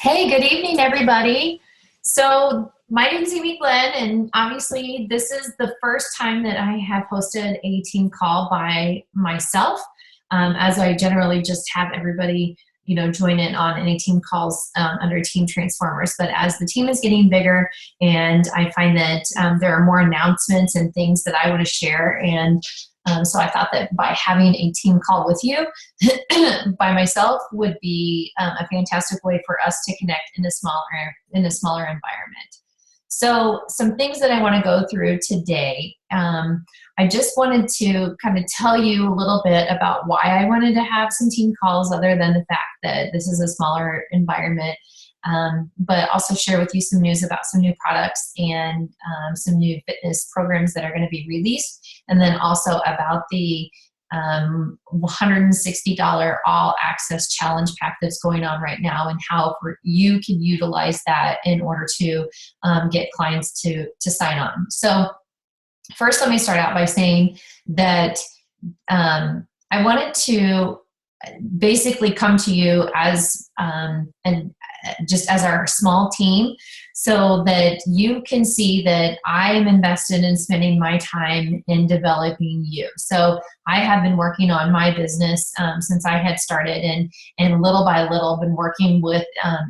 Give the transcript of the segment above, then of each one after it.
Hey, good evening, everybody. So, my name is Amy Glenn, and obviously, this is the first time that I have hosted a team call by myself, as I generally just have everybody, join in on any team calls under Team Transformers. But as the team is getting bigger, and I find that there are more announcements and things that I want to share, and so I thought that by having a team call with you by myself would be a fantastic way for us to connect in a smaller environment. So some things that I want to go through today. I just wanted to kind of tell you a little bit about why I wanted to have some team calls other than the fact that this is a smaller environment, but also share with you some news about some new products and some new fitness programs that are going to be released, and then also about the $160 all access challenge pack that's going on right now, and how you can utilize that in order to get clients to sign on. So first, let me start out by saying that I wanted to basically come to you as and just as our small team, so that you can see that I am invested in spending my time in developing you. So I have been working on my business since I had started, and little by little been working with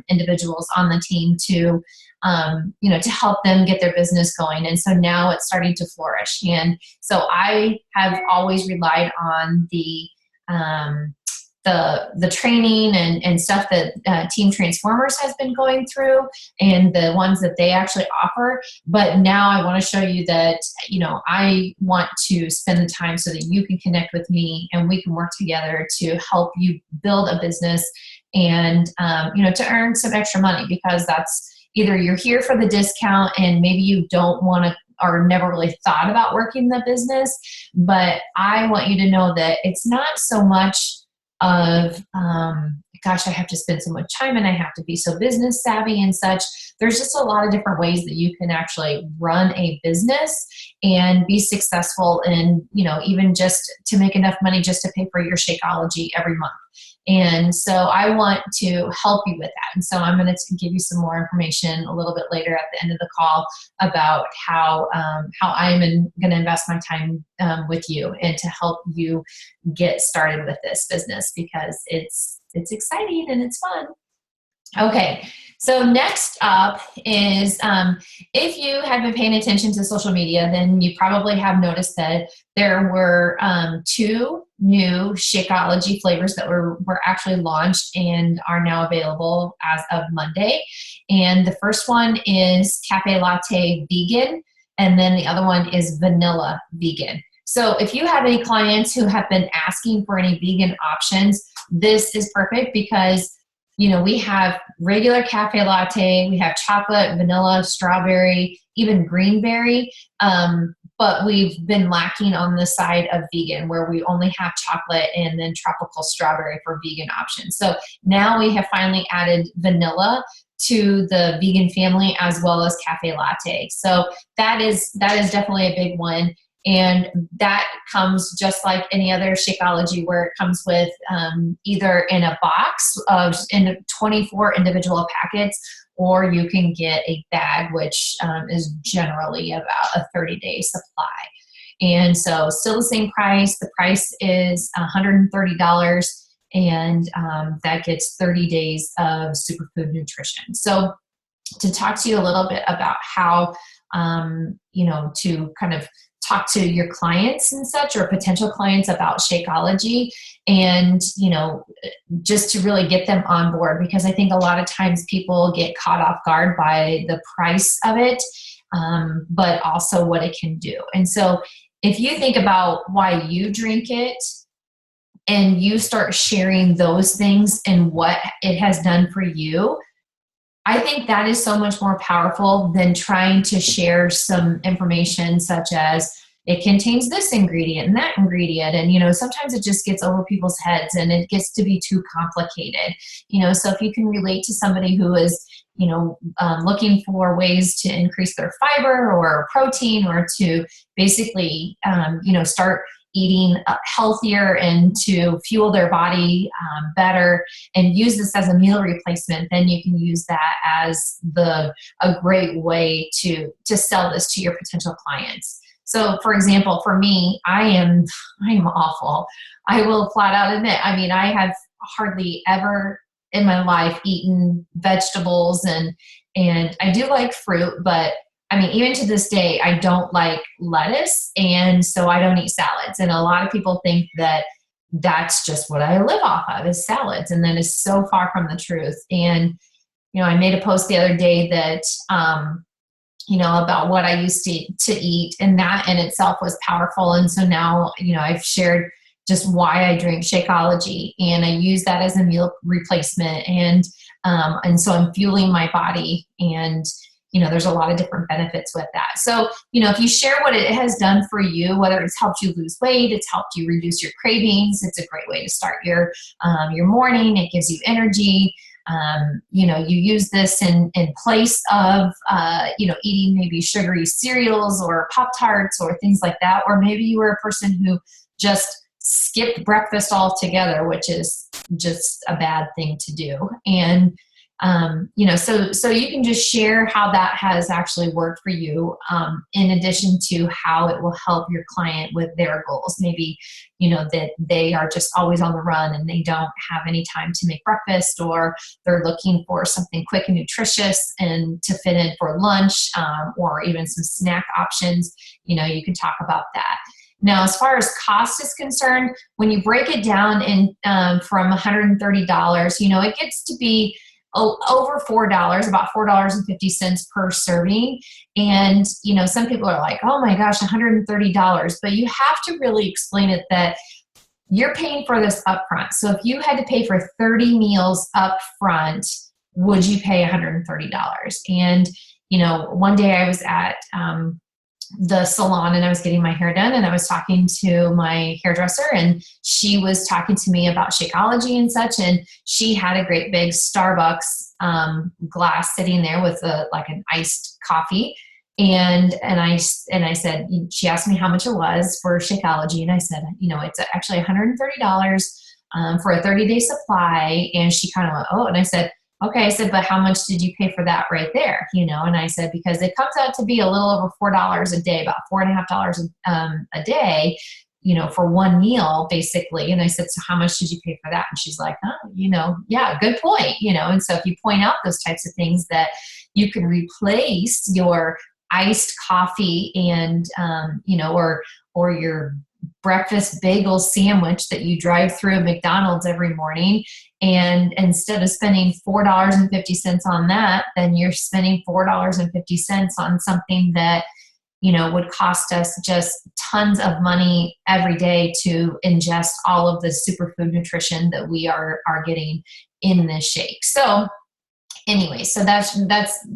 individuals on the team to to help them get their business going. And so now it's starting to flourish. And so I have always relied on the training and stuff that Team Transformers has been going through, and the ones that they actually offer. But now I want to show you that, I want to spend the time so that you can connect with me and we can work together to help you build a business and, to earn some extra money, because that's either you're here for the discount and maybe you don't want to or never really thought about working the business. But I want you to know that it's not so much of gosh, I have to spend so much time and I have to be so business savvy and such. There's just a lot of different ways that you can actually run a business and be successful in, even just to make enough money just to pay for your Shakeology every month. And so I want to help you with that. And so I'm going to give you some more information a little bit later at the end of the call about how I'm going to invest my time with you and to help you get started with this business, because it's exciting and it's fun. Okay, so next up is if you have been paying attention to social media, then you probably have noticed that there were two new Shakeology flavors that were actually launched and are now available as of Monday. And the first one is Cafe Latte Vegan, and then the other one is Vanilla Vegan. So if you have any clients who have been asking for any vegan options, this is perfect, because we have regular cafe latte, we have chocolate, vanilla, strawberry, even greenberry, but we've been lacking on the side of vegan, where we only have chocolate and then tropical strawberry for vegan options. So now we have finally added vanilla to the vegan family, as well as cafe latte. So that is definitely a big one. And that comes just like any other Shakeology, where it comes with either in a box of in 24 individual packets, or you can get a bag, which is generally about a 30-day supply. And so still the same price. The price is $130, and that gets 30 days of superfood nutrition. So to talk to you a little bit about how, to kind of talk to your clients and such, or potential clients, about Shakeology, and just to really get them on board, because I think a lot of times people get caught off guard by the price of it, but also what it can do. And so if you think about why you drink it, and you start sharing those things and what it has done for you, I think that is so much more powerful than trying to share some information such as it contains this ingredient and that ingredient. And, sometimes it just gets over people's heads and it gets to be too complicated. So if you can relate to somebody who is, looking for ways to increase their fiber or protein, or to basically, start eating healthier and to fuel their body better and use this as a meal replacement, then you can use that as a great way to sell this to your potential clients. So for example, for me, I'm awful. I will flat out admit, I mean, I have hardly ever in my life eaten vegetables, and I do like fruit, but I mean, even to this day, I don't like lettuce, and so I don't eat salads. And a lot of people think that that's just what I live off of is salads, and that is so far from the truth. And I made a post the other day that about what I used to eat, and that in itself was powerful. And so now, I've shared just why I drink Shakeology, and I use that as a meal replacement. And so I'm fueling my body, and there's a lot of different benefits with that. So, if you share what it has done for you, whether it's helped you lose weight, it's helped you reduce your cravings, it's a great way to start your morning. It gives you energy. You use this in place of, eating maybe sugary cereals or Pop-Tarts or things like that. Or maybe you were a person who just skipped breakfast altogether, which is just a bad thing to do. And, so you can just share how that has actually worked for you, in addition to how it will help your client with their goals. Maybe, that they are just always on the run and they don't have any time to make breakfast, or they're looking for something quick and nutritious and to fit in for lunch, or even some snack options. You can talk about that. Now, as far as cost is concerned, when you break it down from $130, it gets to be over $4, about $4.50 per serving. And, some people are like, oh my gosh, $130. But you have to really explain it that you're paying for this upfront. So if you had to pay for 30 meals upfront, would you pay $130? And, one day I was at the salon and I was getting my hair done, and I was talking to my hairdresser, and she was talking to me about Shakeology and such, and she had a great big Starbucks glass sitting there with an iced coffee, and I said, she asked me how much it was for Shakeology, and I said, it's actually $130 for a 30-day supply. And she kind of went, oh, and I said, okay. I said, but how much did you pay for that right there? And I said, because it comes out to be a little over $4 a day, about $4.50 a day, for one meal basically. And I said, so how much did you pay for that? And she's like, oh, yeah, good point. And so if you point out those types of things, that you can replace your iced coffee and, or your breakfast bagel sandwich that you drive through McDonald's every morning. And instead of spending $4.50 on that, then you're spending $4.50 on something that, would cost us just tons of money every day to ingest all of the superfood nutrition that we are getting in this shake. So anyway, so that's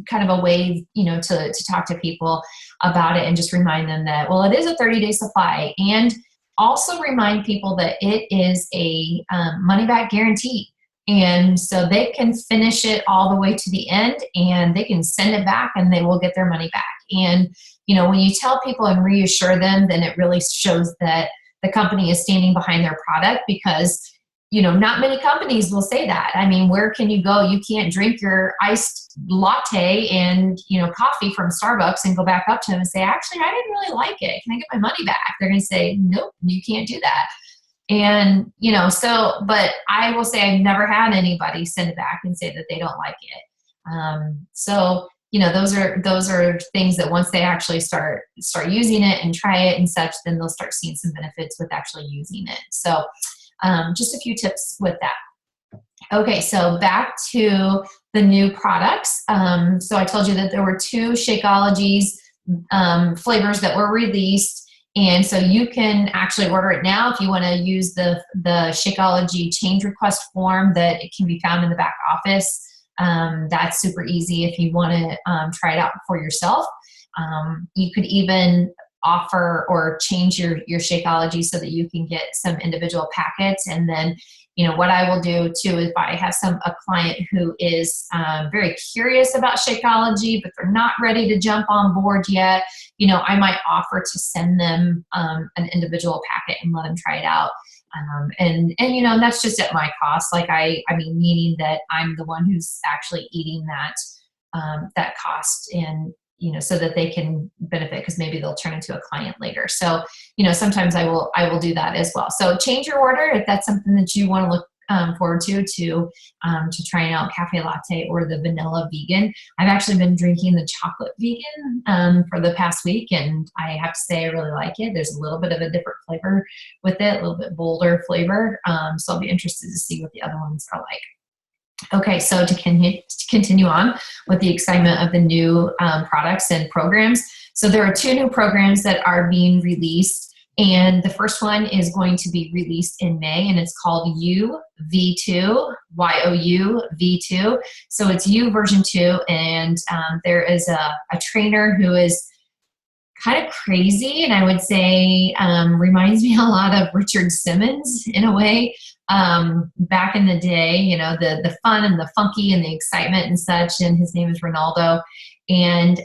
kind of a way, to talk to people about it and just remind them that, well, it is a 30-day supply, and also remind people that it is a money back guarantee. And so they can finish it all the way to the end, and they can send it back and they will get their money back. And, when you tell people and reassure them, then it really shows that the company is standing behind their product, because not many companies will say that. I mean, where can you go? You can't drink your iced latte and, coffee from Starbucks and go back up to them and say, actually, I didn't really like it. Can I get my money back? They're going to say, nope, you can't do that. And, but I will say I've never had anybody send it back and say that they don't like it. Those are things that once they actually start using it and try it and such, then they'll start seeing some benefits with actually using it. So, just a few tips with that. Okay, so back to the new products. So I told you that there were 2 Shakeologies flavors that were released. And so you can actually order it now if you want to use the Shakeology change request form that it can be found in the back office. That's super easy if you want to try it out for yourself. You could even offer or change your Shakeology so that you can get some individual packets. And then, what I will do too is if I have a client who is very curious about Shakeology, but they're not ready to jump on board yet, I might offer to send them an individual packet and let them try it out. And that's just at my cost. Like meaning that I'm the one who's actually eating that cost, and so that they can benefit, because maybe they'll turn into a client later. So sometimes I will do that as well. So change your order if that's something that you want to look forward to trying out cafe latte or the vanilla vegan. I've actually been drinking the chocolate vegan for the past week, and I have to say I really like it. There's a little bit of a different flavor with it, a little bit bolder flavor. So I'll be interested to see what the other ones are like. Okay, so to continue on with the excitement of the new products and programs. So there are 2 new programs that are being released, and the first one is going to be released in May, and it's called UV2, YOU V2. So it's U version 2, and there is a trainer who is kind of crazy, and I would say reminds me a lot of Richard Simmons in a way. Back in the day, the fun and the funky and the excitement and such, and his name is Ronaldo. And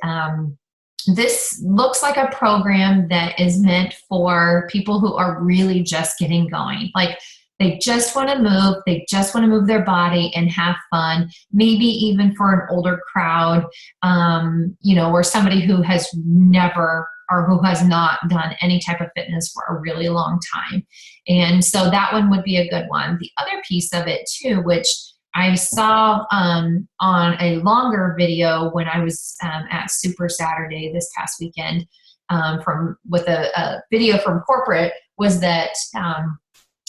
this looks like a program that is meant for people who are really just getting going. Like, they just want to move. They just want to move their body and have fun. Maybe even for an older crowd, or somebody who has never or who has not done any type of fitness for a really long time. And so that one would be a good one. The other piece of it too, which I saw on a longer video when I was at Super Saturday this past weekend, with a video from corporate, was that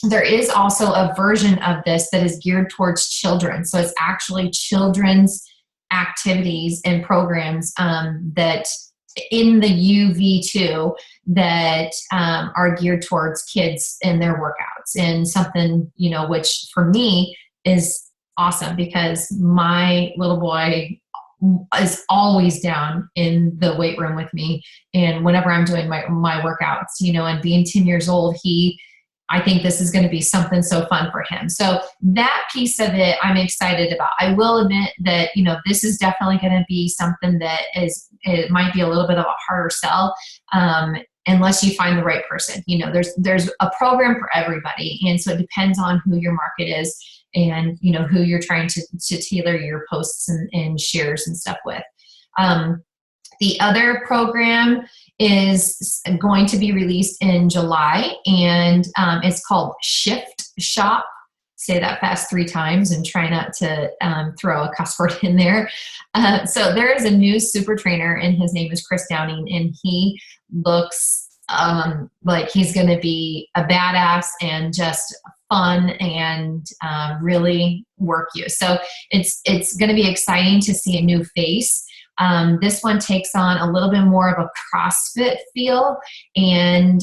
there is also a version of this that is geared towards children. So it's actually children's activities and programs that in the UV2 that are geared towards kids and their workouts, and something, which for me is awesome, because my little boy is always down in the weight room with me. And whenever I'm doing my workouts, and being 10 years old, I think this is going to be something so fun for him. So that piece of it, I'm excited about. I will admit that, this is definitely going to be something that it might be a little bit of a harder sell, unless you find the right person. There's a program for everybody. And so it depends on who your market is and, who you're trying to tailor your posts and shares and stuff with. The other program is going to be released in July, and it's called Shift Shop. Say that fast 3 times and try not to throw a cuss word in there. So there is a new super trainer, and his name is Chris Downing, and he looks like he's going to be a badass and just fun and really work you. So it's going to be exciting to see a new face. This one takes on a little bit more of a CrossFit feel. And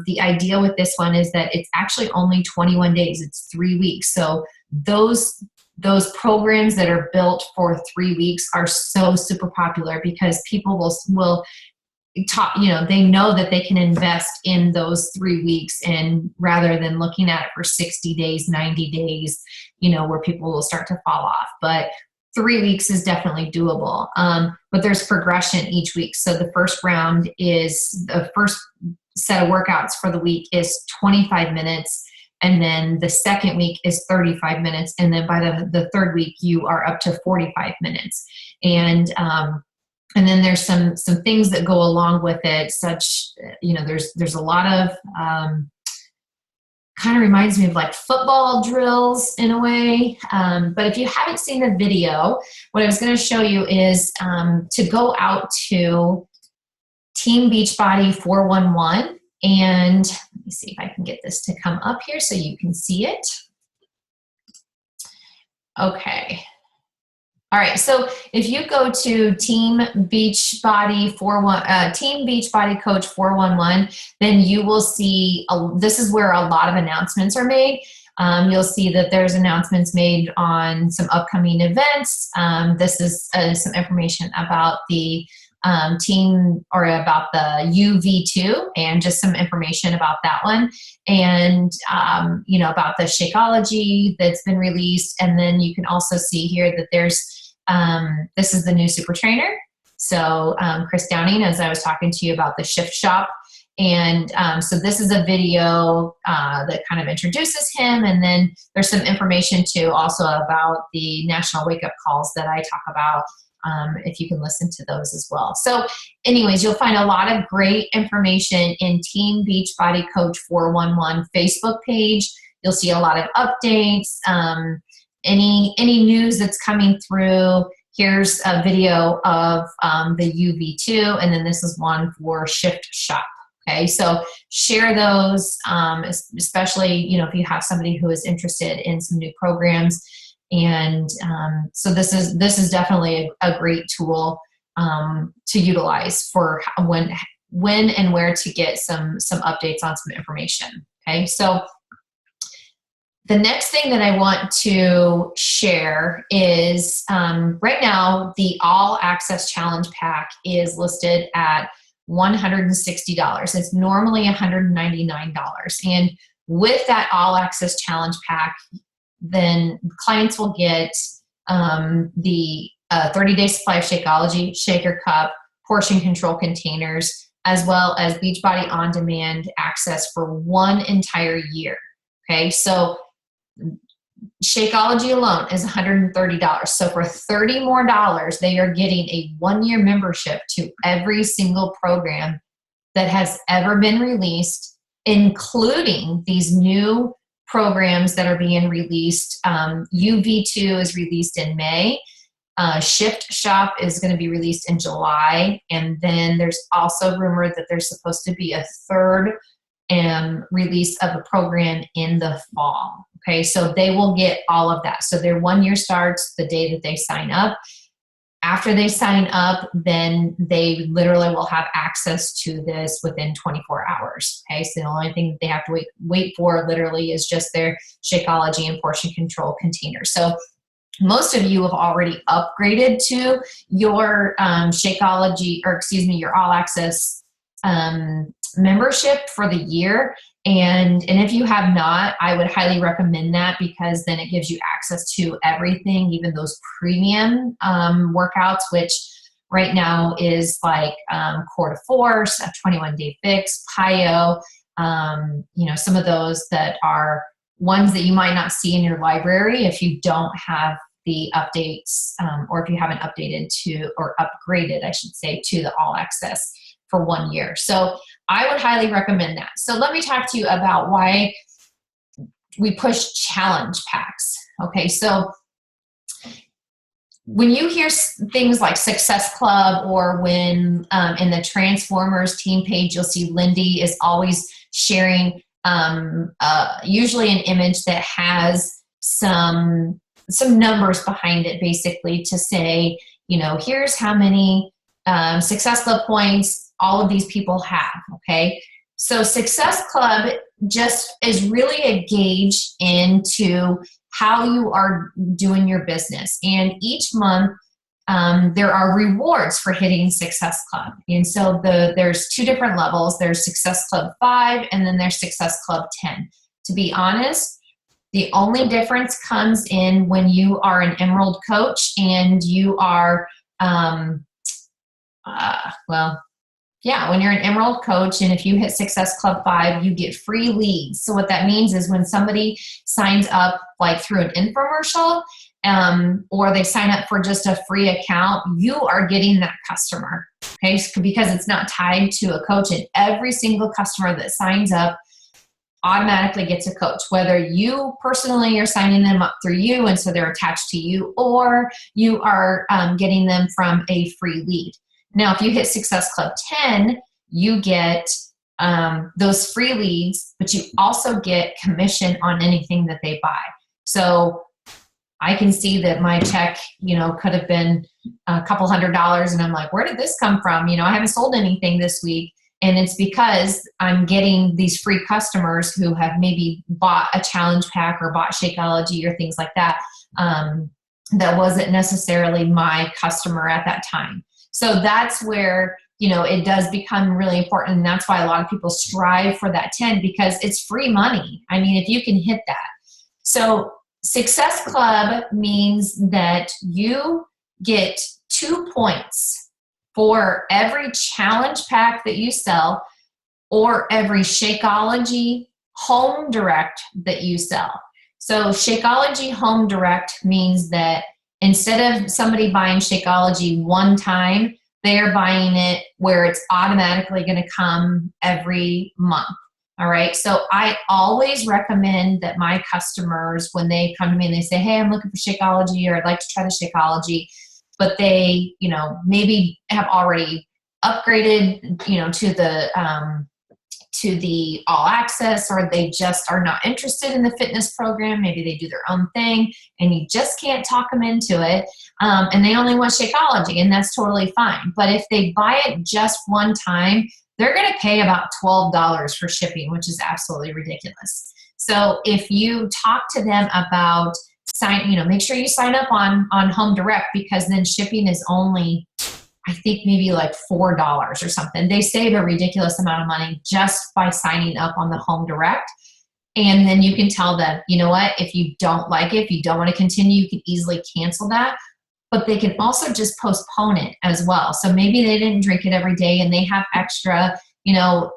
the idea with this one is that it's actually only 21 days. It's 3 weeks. So those programs that are built for 3 weeks are so super popular, because people will talk, they know that they can invest in those 3 weeks, and rather than looking at it for 60 days, 90 days, where people will start to fall off. But 3 weeks is definitely doable. But there's progression each week. So the first set of workouts for the week is 25 minutes. And then the second week is 35 minutes. And then by the third week, you are up to 45 minutes. And then there's some things that go along with it, such, there's a lot of, kind of reminds me of like football drills in a way. But if you haven't seen the video, what I was going to show you is to go out to Team Beachbody 411. And let me see if I can get this to come up here so you can see it. Okay. All right, so if you go to Team Beachbody Coach 411, then you will see, this is where a lot of announcements are made. You'll see that there's announcements made on some upcoming events. This is some information about the team, or about the UV2, and just some information about that one, and about the Shakeology that's been released. And then you can also see here that there's this is the new super trainer. So Chris Downing, as I was talking to you about the Shift Shop. And so this is a video that kind of introduces him, and then there's some information too also about the national wake-up calls that I talk about, if you can listen to those as well. So anyways, you'll find a lot of great information in Team Beachbody Coach 411 Facebook page. You'll see a lot of updates, any news that's coming through. Here's a video of the UV2, and then this is one for Shift Shop. Okay, so share those, especially, if you have somebody who is interested in some new programs. And so this is definitely a great tool to utilize for when and where to get some updates on some information. Okay, so the next thing that I want to share is right now the All Access Challenge Pack is listed at $160. It's normally $199. And with that All Access Challenge Pack, then clients will get the 30-day supply of Shakeology, shaker cup, portion control containers, as well as Beachbody On Demand access for one entire year. Okay, so Shakeology alone is $130. So for $30 more, they are getting a 1-year membership to every single program that has ever been released, including these new programs that are being released. UV2 is released in May. Shift Shop is going to be released in July. And then there's also rumored that there's supposed to be a third release of a program in the fall. Okay, so they will get all of that. So their 1 year starts the day that they sign up. After they sign up, then they literally will have access to this within 24 hours. Okay, so the only thing they have to wait for literally is just their Shakeology and portion control container. So most of you have already upgraded to your Shakeology, or excuse me, your All Access membership for the year. And if you have not, I would highly recommend that, because then it gives you access to everything, even those premium workouts, which right now is like Core to Force, a 21-day fix, PIO, some of those that are ones that you might not see in your library if you don't have the updates, or if you haven't updated to, or upgraded, I should say, to the All Access for 1 year. So I would highly recommend that. So let me talk to you about why we push challenge packs. Okay, so when you hear things like Success Club, or when in the Transformers team page, you'll see Lindy is always sharing usually an image that has some numbers behind it, basically to say, here's how many Success Club points all of these people have. Okay, so Success Club just is really a gauge into how you are doing your business. And each month there are rewards for hitting Success Club. And so there's 2 different levels. There's Success Club 5, and then there's Success Club 10. To be honest, the only difference comes in when you are an Emerald coach and you are, when you're an Emerald coach, and if you hit Success Club 5, you get free leads. So what that means is when somebody signs up like through an infomercial, or they sign up for just a free account, you are getting that customer, okay? Because it's not tied to a coach, and every single customer that signs up automatically gets a coach, whether you personally are signing them up through you, and so they're attached to you, or you are getting them from a free lead. Now, if you hit Success Club 10, you get those free leads, but you also get commission on anything that they buy. So I can see that my check, could have been a couple $100, and I'm like, where did this come from? I haven't sold anything this week. And it's because I'm getting these free customers who have maybe bought a challenge pack or bought Shakeology or things like that. That wasn't necessarily my customer at that time. So that's where, it does become really important. And that's why a lot of people strive for that 10, because it's free money. I mean, if you can hit that. So Success Club means that you get 2 points for every challenge pack that you sell or every Shakeology home direct that you sell. So Shakeology home direct means that instead of somebody buying Shakeology one time, they're buying it where it's automatically going to come every month. All right. So I always recommend that my customers, when they come to me and they say, hey, I'm looking for Shakeology, or I'd like to try the Shakeology, but they, maybe have already upgraded, to the all access, or they just are not interested in the fitness program. Maybe they do their own thing and you just can't talk them into it. And they only want Shakeology, and that's totally fine. But if they buy it just one time, they're going to pay about $12 for shipping, which is absolutely ridiculous. So if you talk to them about make sure you sign up on Home Direct, because then shipping is only, I think, maybe like $4 or something. They save a ridiculous amount of money just by signing up on the Home Direct. And then you can tell them, you know what, if you don't like it, if you don't want to continue, you can easily cancel that. But they can also just postpone it as well. So maybe they didn't drink it every day and they have extra,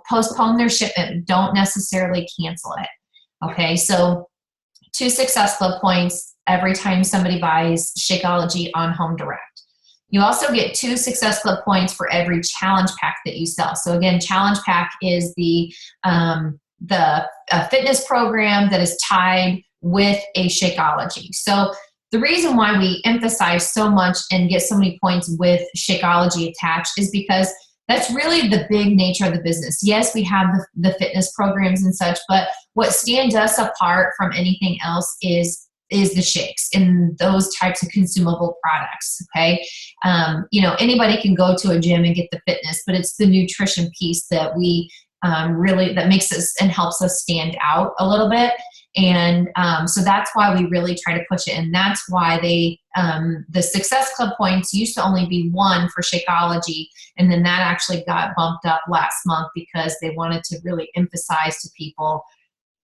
postpone their shipment. Don't necessarily cancel it. Okay, so 2 Success Club points every time somebody buys Shakeology on Home Direct. You also get 2 Success Club points for every challenge pack that you sell. So again, challenge pack is the fitness program that is tied with a Shakeology. So the reason why we emphasize so much and get so many points with Shakeology attached is because that's really the big nature of the business. Yes, we have the fitness programs and such, but what stands us apart from anything else is the shakes and those types of consumable products. Okay. Anybody can go to a gym and get the fitness, but it's the nutrition piece that we that makes us and helps us stand out a little bit. And so that's why we really try to push it. And that's why the Success Club points used to only be 1 for Shakeology. And then that actually got bumped up last month because they wanted to really emphasize to people,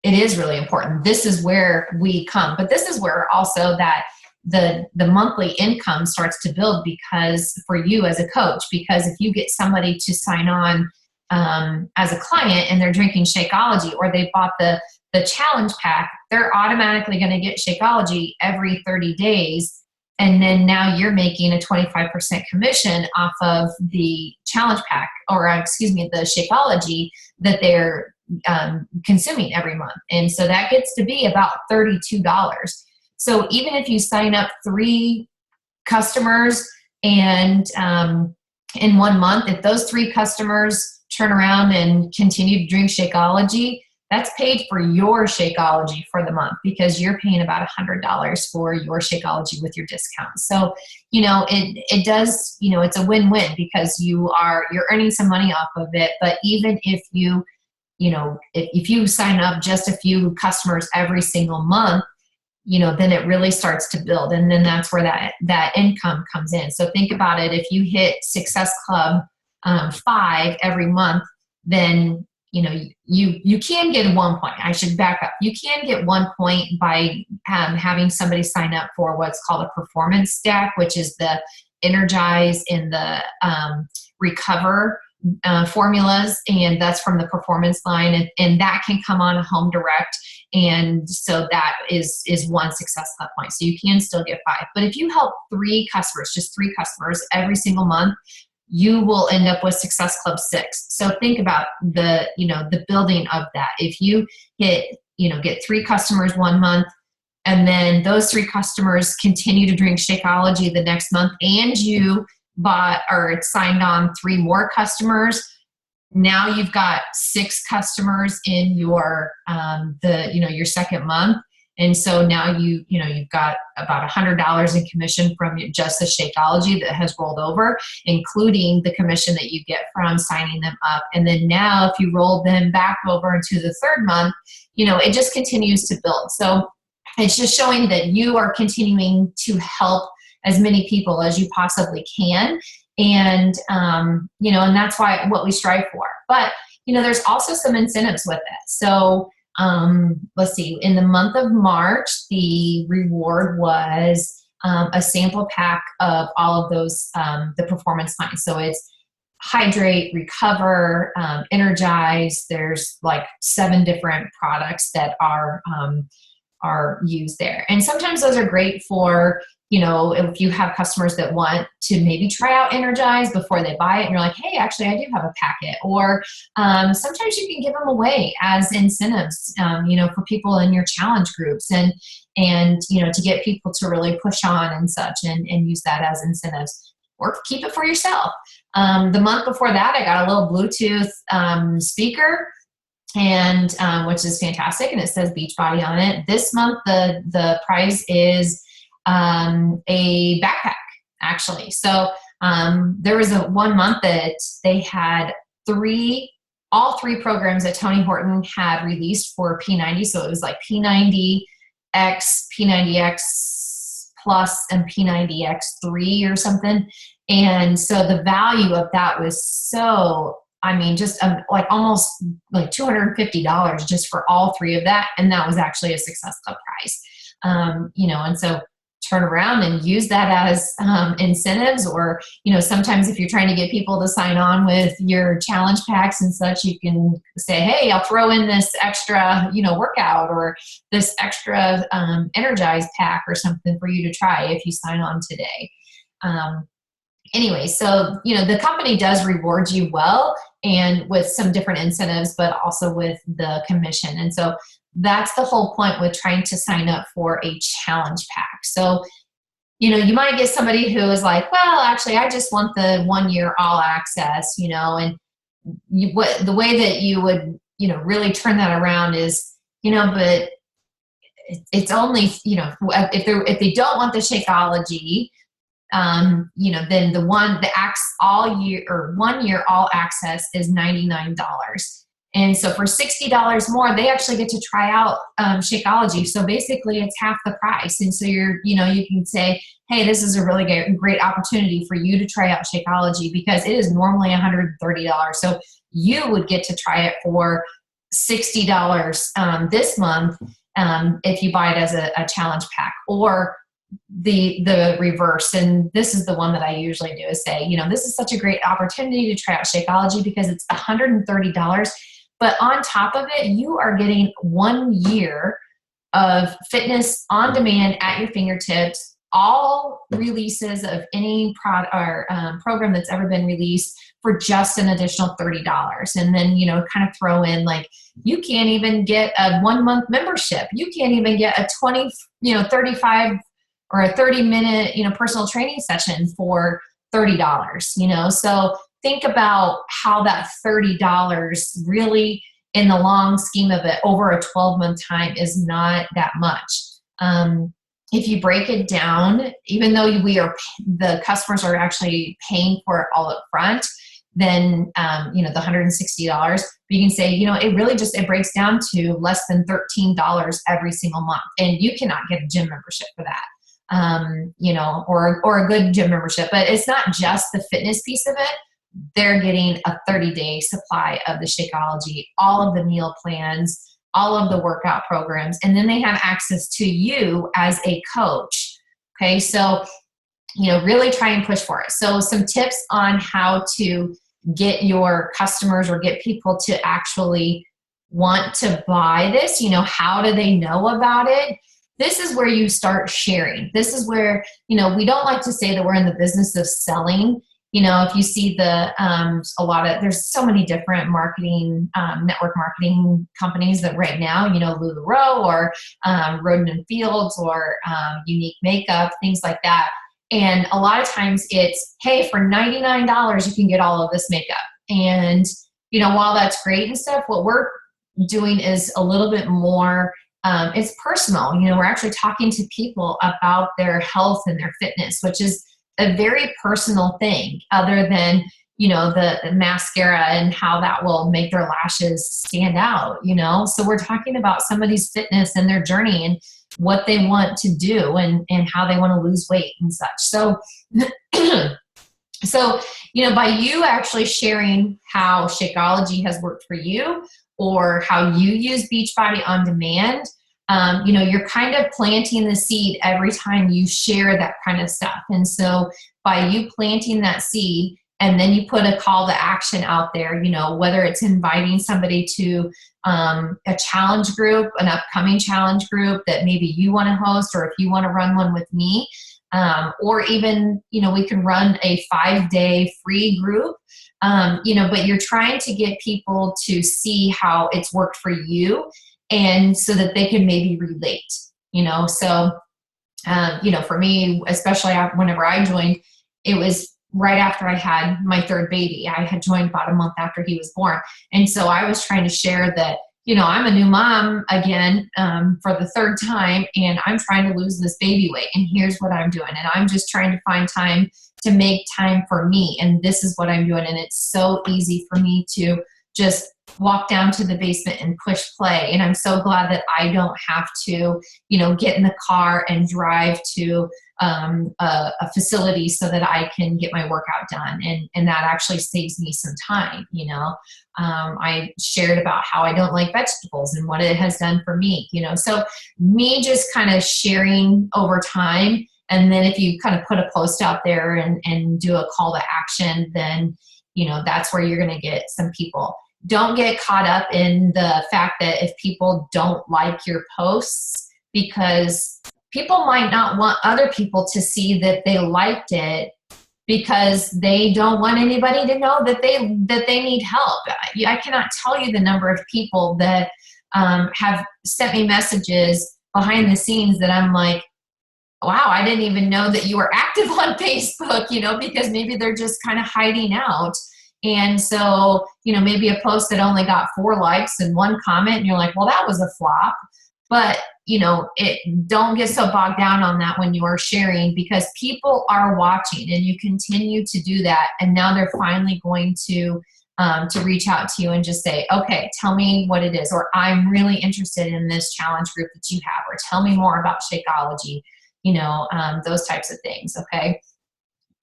it is really important. This is where we come. But this is where also that the monthly income starts to build, because for you as a coach, because if you get somebody to sign on as a client and they're drinking Shakeology, or they bought the challenge pack, they're automatically going to get Shakeology every 30 days. And then now you're making a 25% commission off of the challenge pack, or the Shakeology that they're consuming every month. And so that gets to be about $32. So even if you sign up 3 customers and in 1 month, if those 3 customers turn around and continue to drink Shakeology, that's paid for your Shakeology for the month, because you're paying about $100 for your Shakeology with your discount. So, it does, it's a win-win, because you're earning some money off of it. But even if if you sign up just a few customers every single month, then it really starts to build. And then that's where that income comes in. So think about it. If you hit Success Club 5 every month, then you can get 1 point. I should back up. You can get 1 point by having somebody sign up for what's called a performance stack, which is the Energize and the Recover formulas, and that's from the performance line, and that can come on a Home Direct, and so that is 1 Success Club point. So you can still get 5. But if you help 3 customers, just 3 customers every single month, you will end up with Success Club 6. So think about the building of that. If you get 3 customers 1 month, and then those 3 customers continue to drink Shakeology the next month, and you bought or signed on 3 more customers, now you've got 6 customers in your your second month. And so now you've got about $100 in commission from just the Shakeology that has rolled over, including the commission that you get from signing them up. And then now if you roll them back over into the 3rd month, it just continues to build. So it's just showing that you are continuing to help as many people as you possibly can. And that's what we strive for. But, there's also some incentives with it. So let's see, in the month of March, the reward was a sample pack of all of those, the performance lines. So it's hydrate, recover, energize. There's like 7 different products that are used there. And sometimes those are great for, if you have customers that want to maybe try out Energize before they buy it, and you're like, hey, actually, I do have a packet. Or sometimes you can give them away as incentives, for people in your challenge groups, and to get people to really push on and such, and use that as incentives. Or keep it for yourself. The month before that, I got a little Bluetooth speaker, and which is fantastic, and it says Beachbody on it. This month, the prize is a backpack, actually. So there was one month that they had all three programs that Tony Horton had released for P90. So it was like P90X, P90X Plus, and P90X3 or something. And so the value of that was just like almost like $250 just for all 3 of that. And that was actually a Success Club prize. And so turn around and use that as incentives, or, sometimes if you're trying to get people to sign on with your challenge packs and such, you can say, hey, I'll throw in this extra, workout, or this extra Energize pack or something for you to try if you sign on today. Anyway, so, the company does reward you well, and with some different incentives, but also with the commission. And so that's the whole point with trying to sign up for a challenge pack. So, you might get somebody who is like, well, actually, I just want the 1 year all access, and the way that you would, really turn that around is, but it's only, if they don't want the Shakeology, then the all year or 1 year all access is $99. And so for $60 more, they actually get to try out Shakeology. So basically it's half the price. And so you can say, hey, this is a really great opportunity for you to try out Shakeology, because it is normally $130. So you would get to try it for $60 this month if you buy it as a challenge pack, or the reverse. And this is the one that I usually do, is say, this is such a great opportunity to try out Shakeology because it's $130. But on top of it, you are getting 1 year of fitness on demand at your fingertips, all releases of any product or program that's ever been released for just an additional $30. And then, kind of throw in, like, you can't even get a 1 month membership. You can't even get a 35 or a 30-minute, personal training session for $30, So think about how that $30 really, in the long scheme of it, over a 12-month time, is not that much. If you break it down, even though the customers are actually paying for it all up front, then, the $160, you can say, it really it breaks down to less than $13 every single month. And you cannot get a gym membership for that. Or a good gym membership. But it's not just the fitness piece of it. They're getting a 30-day supply of the Shakeology, all of the meal plans, all of the workout programs, and then they have access to you as a coach. Okay, so, really try and push for it. So some tips on how to get your customers or get people to actually want to buy this. How do they know about it? This is where you start sharing. This is where, we don't like to say that we're in the business of selling. If you see there's so many different marketing, network marketing companies that right now, LuLaRoe or Roden and Fields or Unique Makeup, things like that. And a lot of times it's, hey, for $99, you can get all of this makeup. And, while that's great and stuff, what we're doing is a little bit more, it's personal. We're actually talking to people about their health and their fitness, which is a very personal thing, other than, the mascara and how that will make their lashes stand out, So we're talking about somebody's fitness and their journey and what they want to do and how they want to lose weight and such. So So, by you actually sharing how Shakeology has worked for you or how you use Beachbody on demand, you're kind of planting the seed every time you share that kind of stuff. And so by you planting that seed, and then you put a call to action out there, whether it's inviting somebody to a challenge group, an upcoming challenge group that maybe you want to host, or if you want to run one with me, or even, we can run a 5-day free group, but you're trying to get people to see how it's worked for you and so that they can maybe relate, so, for me, especially whenever I joined, it was right after I had my third baby. I had joined about a month after he was born. And so I was trying to share that, I'm a new mom again, for the third time, and I'm trying to lose this baby weight. And here's what I'm doing. And I'm just trying to find time to make time for me. And this is what I'm doing. And it's so easy for me to just walk down to the basement and push play. And I'm so glad that I don't have to, get in the car and drive to a facility so that I can get my workout done. And that actually saves me some time. I shared about how I don't like vegetables and what it has done for me, so me just kind of sharing over time. And then if you kind of put a post out there and do a call to action, then, that's where you're going to get some people. Don't get caught up in the fact that if people don't like your posts, because people might not want other people to see that they liked it, because they don't want anybody to know that they need help. I cannot tell you the number of people that have sent me messages behind the scenes that I'm like, wow, I didn't even know that you were active on Facebook, because maybe they're just kind of hiding out. And so, maybe a post that only got 4 likes and 1 comment, and you're like, well, that was a flop. But, don't get so bogged down on that when you are sharing, because people are watching and you continue to do that. And now they're finally going to reach out to you and just say, okay, tell me what it is, or I'm really interested in this challenge group that you have, or tell me more about Shakeology, those types of things. Okay.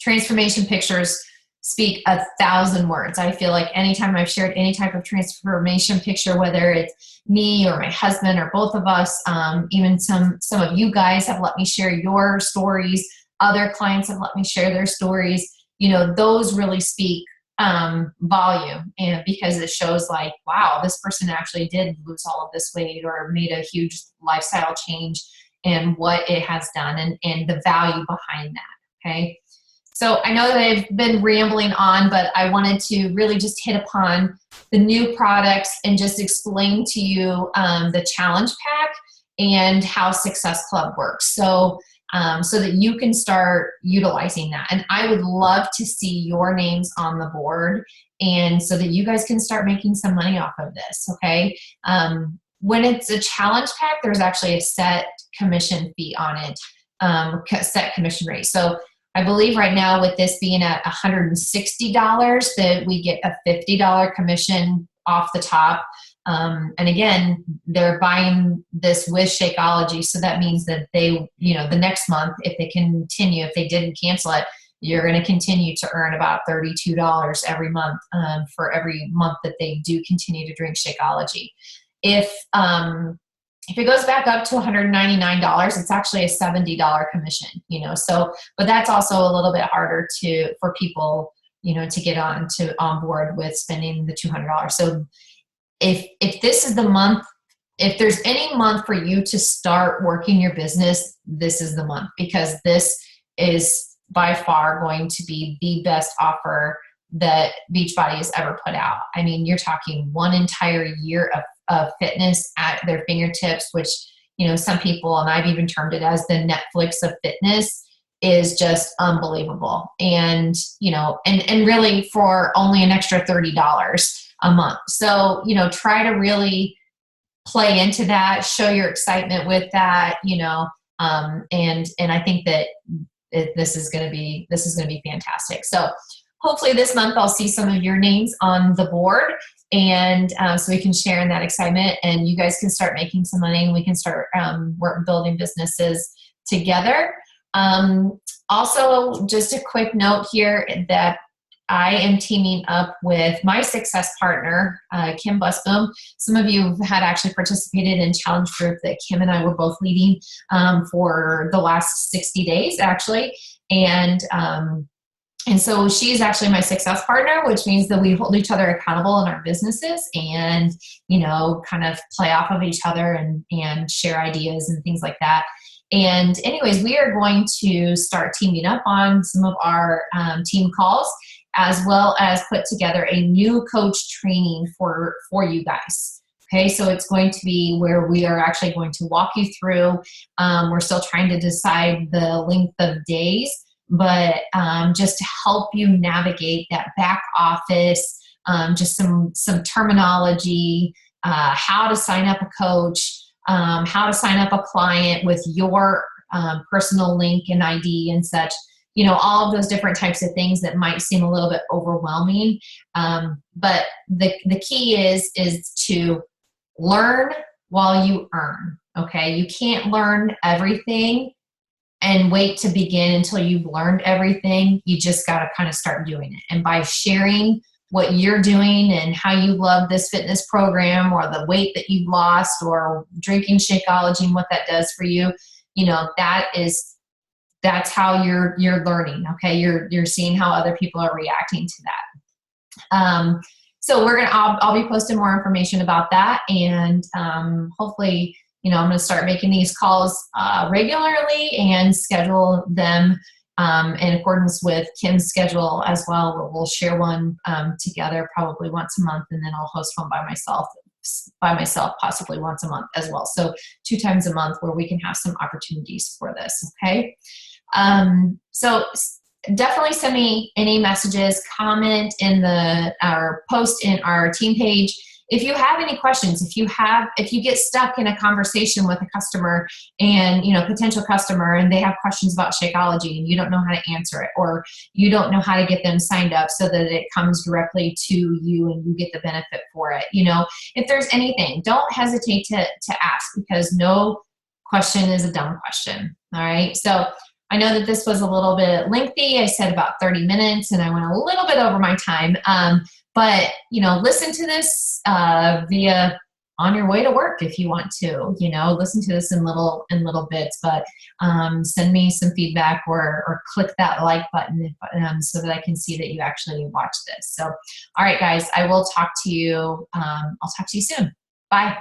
Transformation pictures speak 1,000 words. I feel like anytime I've shared any type of transformation picture, whether it's me or my husband or both of us, even some of you guys have let me share your stories. Other clients have let me share their stories. Those really speak volume, and because it shows like, wow, this person actually did lose all of this weight or made a huge lifestyle change, and what it has done, and the value behind that. Okay. So I know that I've been rambling on, but I wanted to really just hit upon the new products and just explain to you the challenge pack and how Success Club works. So that you can start utilizing that. And I would love to see your names on the board, and so that you guys can start making some money off of this. Okay. When it's a challenge pack, there's actually a set commission fee on it, set commission rate. So I believe right now, with this being at $160, that we get a $50 commission off the top. And again, they're buying this with Shakeology. So that means that they, the next month, if they continue, if they didn't cancel it, you're going to continue to earn about $32 every month for every month that they do continue to drink Shakeology. If it goes back up to $199, it's actually a $70 commission, so, but that's also a little bit harder for people, to get on board with spending the $200. So if this is the month, if there's any month for you to start working your business, this is the month, because this is by far going to be the best offer that Beachbody has ever put out. I mean, you're talking 1 entire year of fitness at their fingertips, which, some people, and I've even termed it as the Netflix of fitness, is just unbelievable. And, and really for only an extra $30 a month. So, try to really play into that, show your excitement with that, and I think that this is going to be fantastic. So hopefully this month I'll see some of your names on the board, and so we can share in that excitement, and you guys can start making some money, and we can start building businesses together. Also, just a quick note here that I am teaming up with my success partner, Kim Busboom. Some of you had actually participated in challenge group that Kim and I were both leading for the last 60 days, actually. And so she's actually my success partner, which means that we hold each other accountable in our businesses and, kind of play off of each other and share ideas and things like that. And anyways, we are going to start teaming up on some of our team calls, as well as put together a new coach training for you guys. Okay, so it's going to be where we are actually going to walk you through. We're still trying to decide the length of days, but just to help you navigate that back office, just some terminology, how to sign up a coach, how to sign up a client with your personal link and ID and such, all of those different types of things that might seem a little bit overwhelming. But the key is to learn while you earn, okay? You can't learn everything and wait to begin until you've learned everything. You just got to kind of start doing it. And by sharing what you're doing and how you love this fitness program, or the weight that you've lost, or drinking Shakeology and what that does for you, that's how you're learning. Okay. You're seeing how other people are reacting to that. So I'll be posting more information about that. And hopefully, I'm going to start making these calls regularly and schedule them in accordance with Kim's schedule as well. We'll share one together probably once a month, and then I'll host one by myself, possibly once a month as well. So 2 times a month where we can have some opportunities for this. Okay. So definitely send me any messages, comment in our post in our team page. If you have any questions, if you get stuck in a conversation with a customer and, potential customer, and they have questions about Shakeology and you don't know how to answer it, or you don't know how to get them signed up so that it comes directly to you and you get the benefit for it. If there's anything, don't hesitate to ask, because no question is a dumb question. All right. So I know that this was a little bit lengthy. I said about 30 minutes and I went a little bit over my time. But, listen to this via on your way to work if you want to, listen to this in little bits, but send me some feedback or click that like button so that I can see that you actually watch this. So, all right, guys, I will talk to you. I'll talk to you soon. Bye.